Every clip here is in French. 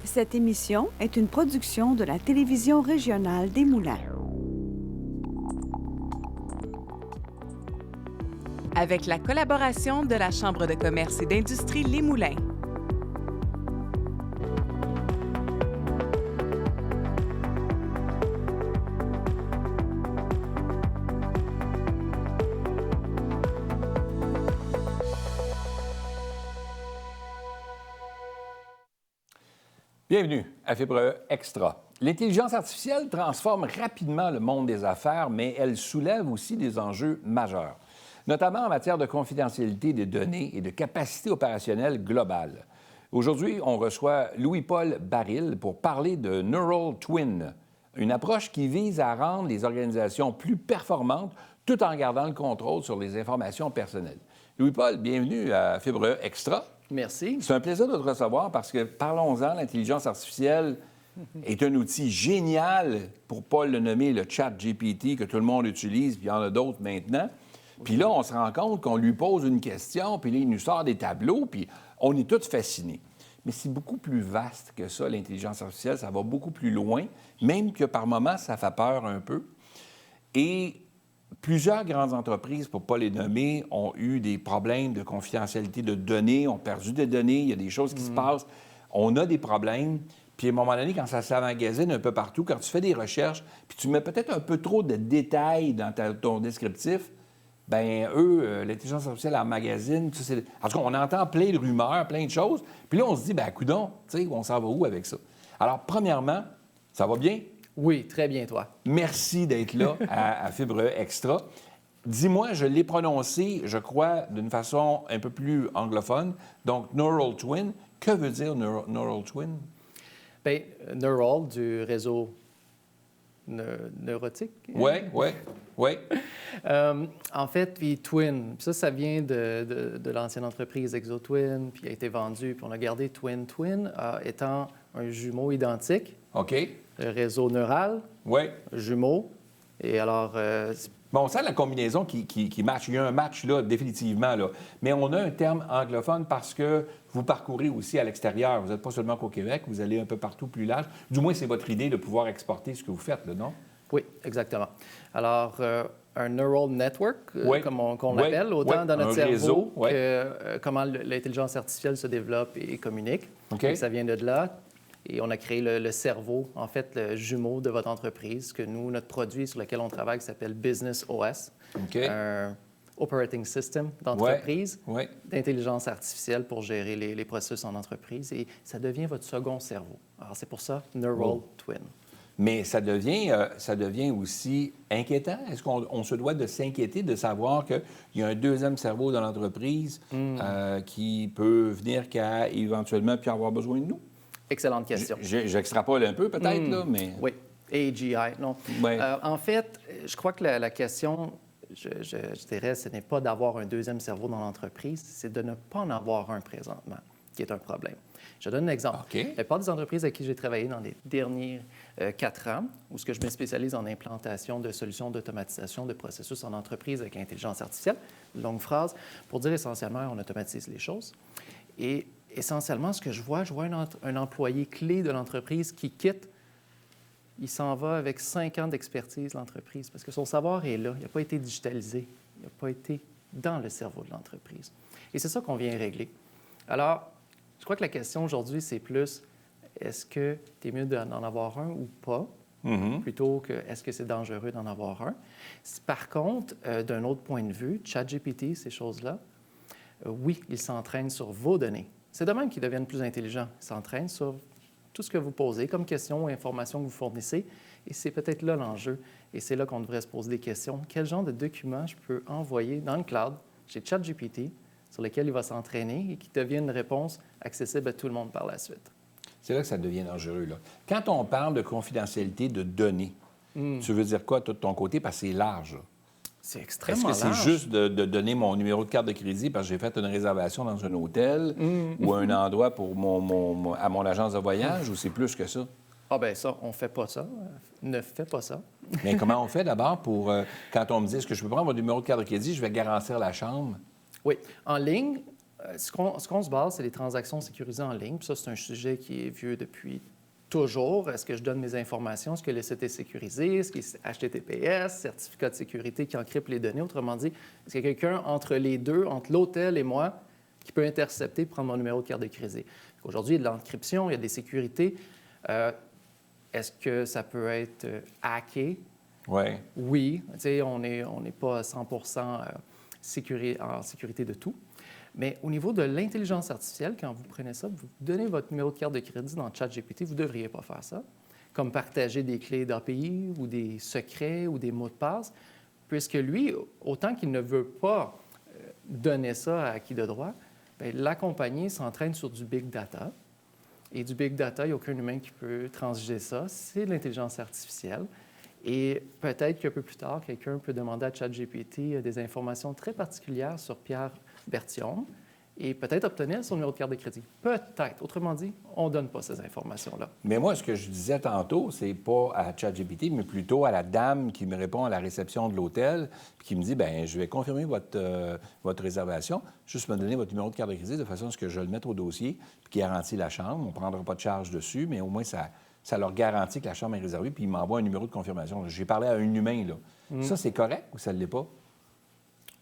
Cette émission est une production de la télévision régionale des Moulins. Avec la collaboration de la Chambre de commerce et d'industrie Les Moulins. Bienvenue à Fibre Extra. L'intelligence artificielle transforme rapidement le monde des affaires, mais elle soulève aussi des enjeux majeurs, notamment en matière de confidentialité des données et de capacité opérationnelle globale. Aujourd'hui, on reçoit Louis-Paul Baril pour parler de Neural Twin, une approche qui vise à rendre les organisations plus performantes tout en gardant le contrôle sur les informations personnelles. Louis-Paul, bienvenue à Fibre Extra. Merci. C'est un plaisir de te recevoir parce que, parlons-en, l'intelligence artificielle est un outil génial, pour ne pas le nommer le chat GPT que tout le monde utilise, puis il y en a d'autres maintenant. Puis là, on se rend compte qu'on lui pose une question, puis là, il nous sort des tableaux, puis on est tous fascinés. Mais c'est beaucoup plus vaste que ça, l'intelligence artificielle. Ça va beaucoup plus loin, même que par moments, ça fait peur un peu. Et plusieurs grandes entreprises, pour ne pas les nommer, ont eu des problèmes de confidentialité de données, ont perdu des données, il y a des choses qui se passent. On a des problèmes. Puis à un moment donné, quand ça s'emmagasine un peu partout, quand tu fais des recherches, puis tu mets peut-être un peu trop de détails dans ton descriptif, bien, l'intelligence artificielle emmagasine. En tout cas, on entend plein de rumeurs, plein de choses. Puis là, on se dit, bien, coudonc, tu sais, on s'en va où avec ça? Alors, premièrement, ça va bien? Oui, très bien, toi. Merci d'être là à Fibre Extra. Dis-moi, je l'ai prononcé, je crois, d'une façon un peu plus anglophone. Donc, Neural Twin. Que veut dire Neural Twin? Bien, Neural, du réseau neurotique. Oui. En fait, puis Twin, ça vient de l'ancienne entreprise ExoTwin, puis a été vendu, puis on a gardé Twin. Twin étant un jumeau identique. OK. Le réseau neural, jumeau. Et alors... Bon, on sent la combinaison qui match. Il y a un match, là, définitivement, là. Mais on a un terme anglophone parce que vous parcourez aussi à l'extérieur. Vous n'êtes pas seulement qu'au Québec, vous allez un peu partout plus large. Du moins, c'est votre idée de pouvoir exporter ce que vous faites, là, non? Oui, exactement. Alors, un neural network, comme on l'appelle, autant dans notre cerveau que comment l'intelligence artificielle se développe et communique. Okay. Et ça vient de là. Et on a créé le cerveau, en fait, le jumeau de votre entreprise, que nous, notre produit sur lequel on travaille s'appelle Business OS, un operating system d'entreprise, d'intelligence artificielle pour gérer les processus en entreprise. Et ça devient votre second cerveau. Alors, c'est pour ça, Neural Twin. Mais ça devient aussi inquiétant. Est-ce qu'on se doit de s'inquiéter de savoir qu'il y a un deuxième cerveau dans l'entreprise qui peut venir qu'à éventuellement puis avoir besoin de nous? Excellente question. J'extrapole un peu peut-être, là, mais... Oui, AGI, non. Ouais. En fait, je crois que la question, je dirais, ce n'est pas d'avoir un deuxième cerveau dans l'entreprise, c'est de ne pas en avoir un présentement, qui est un problème. Je donne un exemple. Okay. La plupart des entreprises avec qui j'ai travaillé dans les derniers 4 ans, où ce que je me spécialise en implantation de solutions d'automatisation de processus en entreprise avec l'intelligence artificielle, longue phrase, pour dire essentiellement, on automatise les choses. Et essentiellement, ce que je vois un employé clé de l'entreprise qui quitte, il s'en va avec 5 ans d'expertise de l'entreprise parce que son savoir est là, il n'a pas été digitalisé, il n'a pas été dans le cerveau de l'entreprise. Et c'est ça qu'on vient régler. Alors, je crois que la question aujourd'hui, c'est plus, est-ce que tu es mieux d'en avoir un ou pas, plutôt que est-ce que c'est dangereux d'en avoir un. Par contre, d'un autre point de vue, ChatGPT, ces choses-là, oui, ils s'entraînent sur vos données. C'est de même qu'ils deviennent plus intelligents. Ils s'entraînent sur tout ce que vous posez comme questions ou informations que vous fournissez. Et c'est peut-être là l'enjeu. Et c'est là qu'on devrait se poser des questions. Quel genre de documents je peux envoyer dans le cloud chez ChatGPT sur lequel il va s'entraîner et qui devienne une réponse accessible à tout le monde par la suite? C'est là que ça devient dangereux, là. Quand on parle de confidentialité de données, tu veux dire quoi, toi, de ton côté? Parce que c'est large, là. C'est extrêmement large. Est-ce que c'est juste de donner mon numéro de carte de crédit parce que j'ai fait une réservation dans un hôtel ou un endroit pour à mon agence de voyage ou c'est plus que ça? Ah bien ça, on ne fait pas ça. Ne fais pas ça. Mais comment on fait d'abord pour, quand on me dit, est-ce que je peux prendre mon numéro de carte de crédit, je vais garantir la chambre? Oui. En ligne, ce qu'on se base, c'est les transactions sécurisées en ligne. Puis ça, c'est un sujet qui est vieux depuis toujours. Est-ce que je donne mes informations? Est-ce que le site est sécurisé? Est-ce qu'il est HTTPS, certificat de sécurité qui encrypte les données? Autrement dit, est-ce qu'il y a quelqu'un entre les deux, entre l'hôtel et moi, qui peut intercepter et prendre mon numéro de carte de crédit? Aujourd'hui, il y a de l'encryption, il y a des sécurités. Est-ce que ça peut être hacké? Oui. Oui. Tu sais, on n'est pas à 100 en sécurité de tout. Mais au niveau de l'intelligence artificielle, quand vous prenez ça, vous donnez votre numéro de carte de crédit dans ChatGPT, vous ne devriez pas faire ça, comme partager des clés d'API ou des secrets ou des mots de passe, puisque lui, autant qu'il ne veut pas donner ça à qui de droit, bien, la compagnie s'entraîne sur du big data. Et du big data, il n'y a aucun humain qui peut transiger ça. C'est de l'intelligence artificielle. Et peut-être qu'un peu plus tard, quelqu'un peut demander à ChatGPT des informations très particulières sur Pierre Berthiaume et peut-être obtenir son numéro de carte de crédit. Peut-être. Autrement dit, on ne donne pas ces informations-là. Mais moi, ce que je disais tantôt, c'est pas à ChatGPT, mais plutôt à la dame qui me répond à la réception de l'hôtel puis qui me dit, bien, je vais confirmer votre réservation, juste me donner votre numéro de carte de crédit de façon à ce que je le mette au dossier puis qui garantit la chambre. On ne prendra pas de charge dessus, mais au moins, ça leur garantit que la chambre est réservée puis ils m'envoient un numéro de confirmation. J'ai parlé à un humain, là. Ça, c'est correct ou ça ne l'est pas?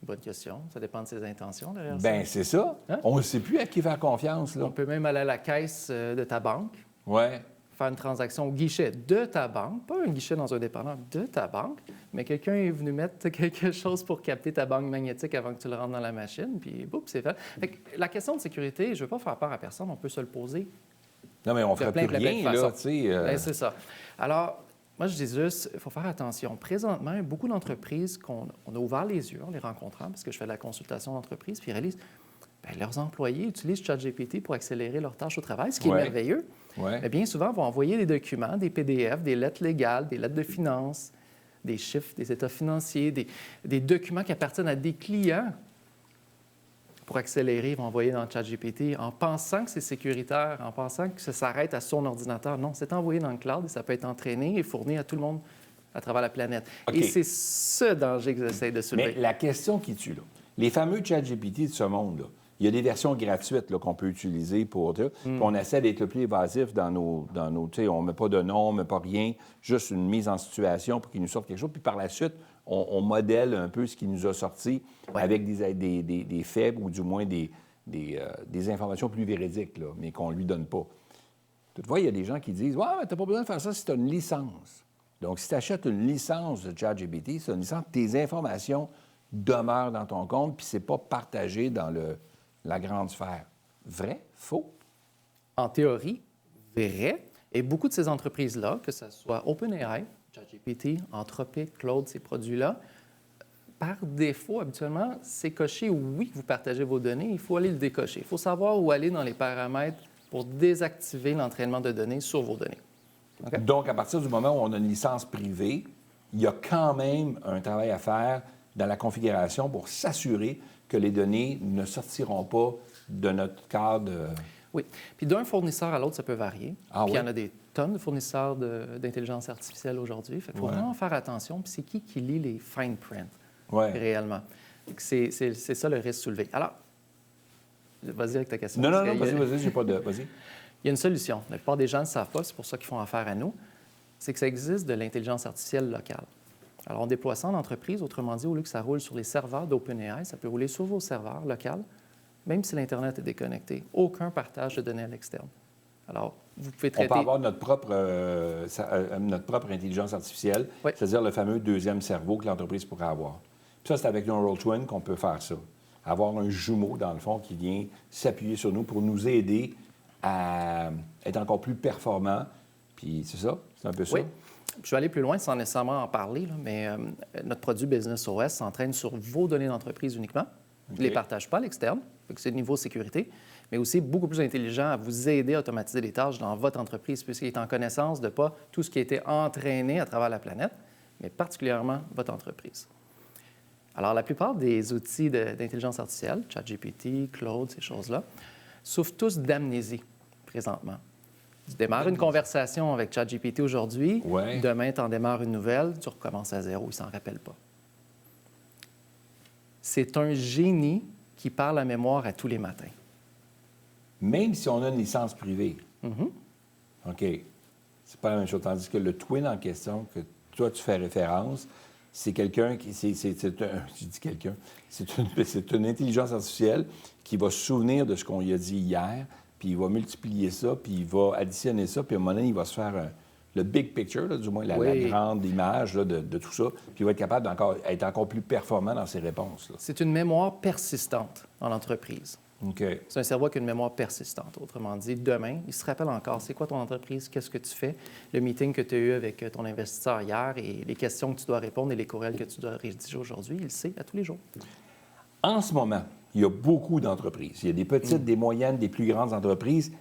Bonne question. Ça dépend de ses intentions derrière Bien, c'est ça. Hein? On ne sait plus à qui faire confiance, là. On peut même aller à la caisse de ta banque, Oui. faire une transaction au guichet de ta banque, pas un guichet dans un dépanneur, de ta banque, mais quelqu'un est venu mettre quelque chose pour capter ta banque magnétique avant que tu le rentres dans la machine, puis boum, c'est fait. Fait que la question de sécurité, je ne veux pas faire peur à personne, on peut se le poser. Non, mais on ne ferait plus rien, là, tu sais. Bien, c'est ça. Alors, moi, je dis juste, il faut faire attention. Présentement, beaucoup d'entreprises qu'on a ouvert les yeux en les rencontrant, parce que je fais de la consultation d'entreprise, puis ils réalisent, bien, leurs employés utilisent ChatGPT pour accélérer leurs tâches au travail, ce qui est merveilleux. Ouais. Mais bien souvent, vont envoyer des documents, des PDF, des lettres légales, des lettres de finances, des chiffres, des états financiers, des documents qui appartiennent à des clients pour accélérer, ils vont envoyer dans le ChatGPT en pensant que c'est sécuritaire, en pensant que ça s'arrête à son ordinateur. Non, c'est envoyé dans le cloud et ça peut être entraîné et fourni à tout le monde à travers la planète. OK. Et c'est ce danger que j'essaie de soulever. Mais la question qui tue, là, les fameux ChatGPT de ce monde, là, il y a des versions gratuites là, qu'on peut utiliser pour... Puis on essaie d'être le plus évasif dans nos tu sais, on ne met pas de nom, on ne met pas rien, juste une mise en situation pour qu'il nous sorte quelque chose. Puis par la suite, on modèle un peu ce qui nous a sorti avec des faits ou du moins des informations plus véridiques, là, mais qu'on ne lui donne pas. Toutefois, il y a des gens qui disent « Ouais, mais tu n'as pas besoin de faire ça si tu as une licence. » Donc, si tu achètes une licence de ChatGPT, c'est une licence, tes informations demeurent dans ton compte, puis c'est pas partagé dans la grande sphère. Vrai? Faux? En théorie, vrai. Et beaucoup de ces entreprises-là, que ce soit OpenAI, ChatGPT, Anthropic, Claude, ces produits-là, par défaut, habituellement, c'est coché oui, vous partagez vos données, il faut aller le décocher. Il faut savoir où aller dans les paramètres pour désactiver l'entraînement de données sur vos données. Okay? Donc, à partir du moment où on a une licence privée, il y a quand même un travail à faire dans la configuration pour s'assurer que les données ne sortiront pas de notre cadre. Oui. Puis d'un fournisseur à l'autre, ça peut varier. Ah, puis il y oui? en a des tonnes de fournisseurs d'intelligence artificielle aujourd'hui. Fait qu'il faut vraiment faire attention. Puis c'est qui lit les fine print réellement? C'est ça le risque soulevé. Alors, vas-y avec ta question. Non, vas-y, j'ai pas de... Vas-y. Il y a une solution. La plupart des gens ne le savent pas, c'est pour ça qu'ils font affaire à nous. C'est que ça existe de l'intelligence artificielle locale. Alors, on déploie ça en entreprise. Autrement dit, au lieu que ça roule sur les serveurs d'OpenAI, ça peut rouler sur vos serveurs locaux, même si l'Internet est déconnecté. Aucun partage de données à l'externe. Alors, vous pouvez traiter... On peut avoir notre propre intelligence artificielle, c'est-à-dire le fameux deuxième cerveau que l'entreprise pourrait avoir. Puis ça, c'est avec Neural Twin qu'on peut faire ça. Avoir un jumeau, dans le fond, qui vient s'appuyer sur nous pour nous aider à être encore plus performants. Puis c'est ça? C'est un peu ça? Oui. Je vais aller plus loin sans nécessairement en parler, là, mais notre produit Business OS s'entraîne sur vos données d'entreprise uniquement. Il ne les partage pas à l'externe, c'est le niveau sécurité, mais aussi beaucoup plus intelligent à vous aider à automatiser les tâches dans votre entreprise, puisqu'il est en connaissance de pas tout ce qui a été entraîné à travers la planète, mais particulièrement votre entreprise. Alors, la plupart des outils d'intelligence artificielle, ChatGPT, Claude, ces choses-là, souffrent tous d'amnésie présentement. Tu démarres une conversation avec ChatGPT aujourd'hui, demain, tu en démarres une nouvelle, tu recommences à zéro, il ne s'en rappelle pas. C'est un génie qui parle à mémoire à tous les matins. Même si on a une licence privée. OK. C'est pas la même chose. Tandis que le twin en question, que toi, tu fais référence, c'est quelqu'un qui... Je dis quelqu'un. C'est une intelligence artificielle qui va se souvenir de ce qu'on lui a dit hier, puis il va multiplier ça, puis il va additionner ça, puis à un moment donné, il va se faire le big picture, là, du moins la grande image là, de tout ça, puis il va être capable d'être encore plus performant dans ses réponses. Là. C'est une mémoire persistante en entreprise. OK. C'est un cerveau qui a une mémoire persistante. Autrement dit, demain, il se rappelle encore c'est quoi ton entreprise, qu'est-ce que tu fais, le meeting que tu as eu avec ton investisseur hier et les questions que tu dois répondre et les courriels que tu dois rédiger aujourd'hui, il le sait à tous les jours. En ce moment, il y a beaucoup d'entreprises. Il y a des petites, des moyennes, des plus grandes entreprises.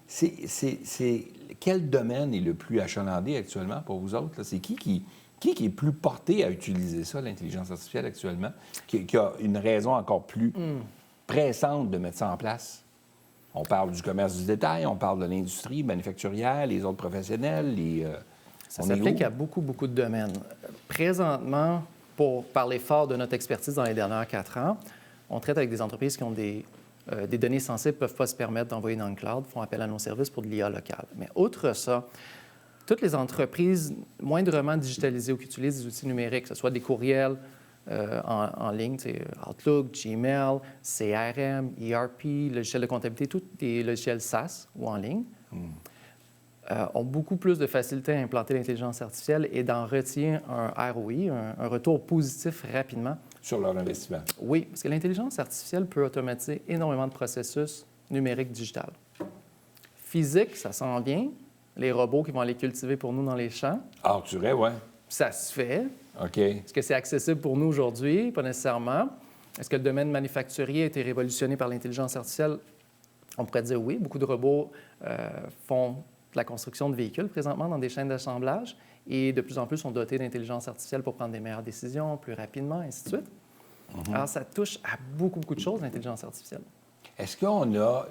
Quel domaine est le plus achalandé actuellement pour vous autres? C'est qui est plus porté à utiliser ça, l'intelligence artificielle actuellement, qui a une raison encore plus pressante de mettre ça en place? On parle du commerce du détail, on parle de l'industrie manufacturière, les autres professionnels, Ça s'applique à beaucoup de domaines. Présentement, pour parler fort de notre expertise dans les dernières 4 ans, on traite avec des entreprises qui ont des données sensibles, ne peuvent pas se permettre d'envoyer dans le cloud, font appel à nos services pour de l'IA locale. Mais outre ça, toutes les entreprises moindrement digitalisées ou qui utilisent des outils numériques, que ce soit des courriels en ligne, Outlook, Gmail, CRM, ERP, logiciels de comptabilité, tous des logiciels SaaS ou en ligne, ont beaucoup plus de facilité à implanter l'intelligence artificielle et d'en retirer un ROI, un retour positif rapidement. Sur leur investissement. Oui, parce que l'intelligence artificielle peut automatiser énormément de processus numériques digitales. Physique, ça s'en vient. Les robots qui vont aller cultiver pour nous dans les champs. Ah, tu dirais, oui. Ça se fait. OK. Est-ce que c'est accessible pour nous aujourd'hui? Pas nécessairement. Est-ce que le domaine manufacturier a été révolutionné par l'intelligence artificielle? On pourrait dire oui. Beaucoup de robots font de la construction de véhicules présentement dans des chaînes d'assemblage et de plus en plus sont dotés d'intelligence artificielle pour prendre des meilleures décisions plus rapidement, ainsi de suite. Alors, ça touche à beaucoup de choses, l'intelligence artificielle. Est-ce qu'on a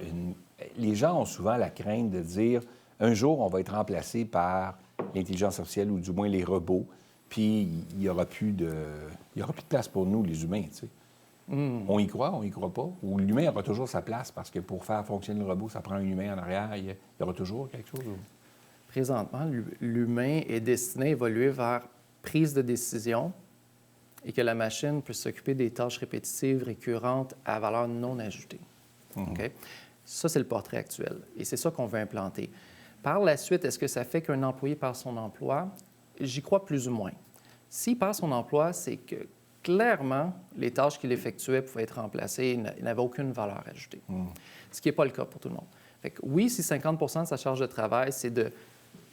Les gens ont souvent la crainte de dire un jour, on va être remplacé par l'intelligence artificielle ou du moins les robots, puis il n'y aura plus de place pour nous, les humains, tu sais. On y croit pas? Ou l'humain aura toujours sa place parce que pour faire fonctionner le robot, ça prend un humain en arrière, il y aura toujours quelque chose? Ou... Présentement, l'humain est destiné à évoluer vers prise de décision et que la machine puisse s'occuper des tâches répétitives, récurrentes, à valeur non ajoutée. OK? Ça, c'est le portrait actuel. Et c'est ça qu'on veut implanter. Par la suite, est-ce que ça fait qu'un employé perd son emploi? J'y crois plus ou moins. S'il perd son emploi, c'est que clairement, les tâches qu'il effectuait pouvaient être remplacées, il n'avait aucune valeur ajoutée. Ce qui n'est pas le cas pour tout le monde. Fait que oui, si 50 de sa charge de travail, c'est de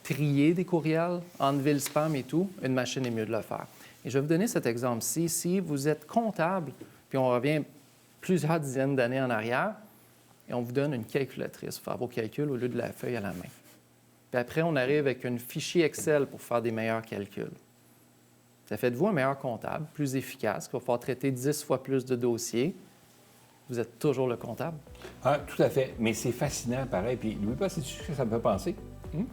trier des courriels, enlever le spam et tout, une machine est mieux de le faire. Et je vais vous donner cet exemple-ci. Si vous êtes comptable, puis on revient plusieurs dizaines d'années en arrière, et on vous donne une calculatrice pour faire vos calculs au lieu de la feuille à la main. Puis après, on arrive avec un fichier Excel pour faire des meilleurs calculs. Ça fait de vous un meilleur comptable, plus efficace, qui va pouvoir traiter 10 fois plus de dossiers. Vous êtes toujours le comptable. Ah, tout à fait. Mais c'est fascinant, pareil. Puis, n'oublie pas, c'est ce que ça me fait penser.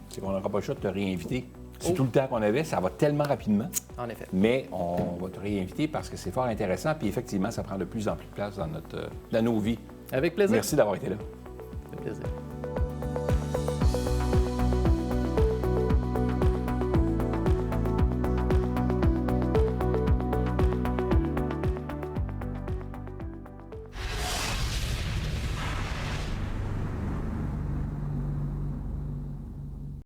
C'est qu'on n'aura pas le choix de te réinviter. C'est tout le temps qu'on avait, ça va tellement rapidement. En effet. Mais on va te réinviter parce que c'est fort intéressant. Puis effectivement, ça prend de plus en plus de place dans nos vies. Avec plaisir. Merci d'avoir été là. Avec plaisir.